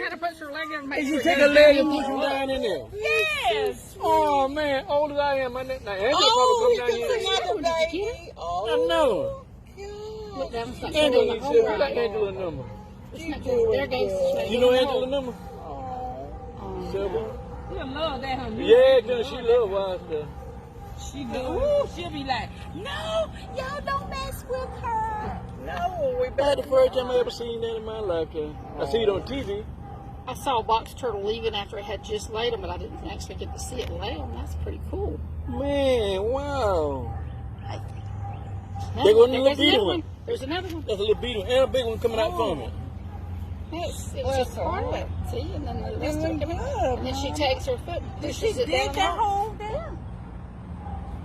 How to put your leg in? Hey, you take a leg and push him down in there. Yes. Oh man, old as I am, my neck. Now Angela probably come down here. I know. Look, that was like Angela, you said, what Angela number? You know Angela number? Silver. She'll love that, honey. Yeah, girl, she love wild stuff. She do. Ooh, she'll be like, no, y'all don't mess with her. No, that's the first time I ever seen that in my lifetime. I see it on TV. I saw a box turtle leaving after it had just laid them, but I didn't actually get to see it lay them. That's pretty cool. Man, wow. There was a little beetle one. There's another one. That's a little beetle and a big one coming out from it. It's just part of it. See, and then the rest of it coming out. And then she takes her foot and pushes it down. That hole there?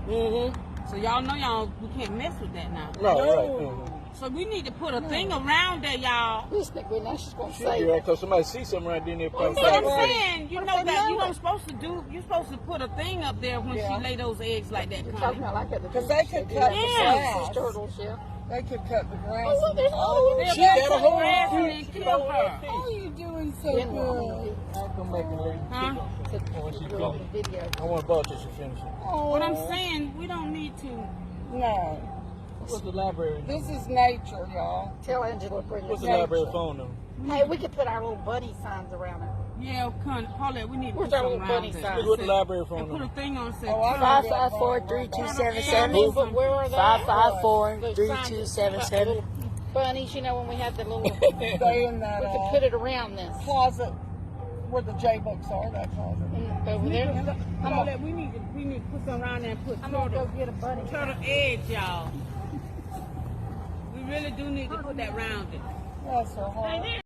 Mm-hmm. So y'all know we can't mess with that now. No, right. Mm-hmm. So we need to put a thing around there, y'all. Listen, now she's going to She say be right, because somebody see something right there. That's what I'm saying. You know that you don't supposed to do. You're supposed to put a thing up there when she lay those eggs like that. talking about like that. Because they could cut the grass. Turtles, yeah. They could cut the grass. Oh, look, there's all She got a whole grass and then piece. kill her. Oh, you're doing so good. I'll come back and let Huh? when she comes. Video. I want to ball till she finishes. What I'm saying, we don't need to. No. What's the library? This is nature, y'all. Tell Angela to bring What's us the library phone number? Hey, we could put our little bunny signs around it. Yeah, Paulette, we need to Where's put our something little bunny around sign? it. What's the library phone And put a number? thing on say. Oh, I know. 554-3277. But where are they? 554-3277. Bunnies, you know, when we have the little, we Stay in that could put it around this. closet where the J books are. That closet. Over there. Paulette, we need to put something around there and put I'm going to go get a bunny. turtle eggs, y'all. We really do need to put that around it. Bless her heart.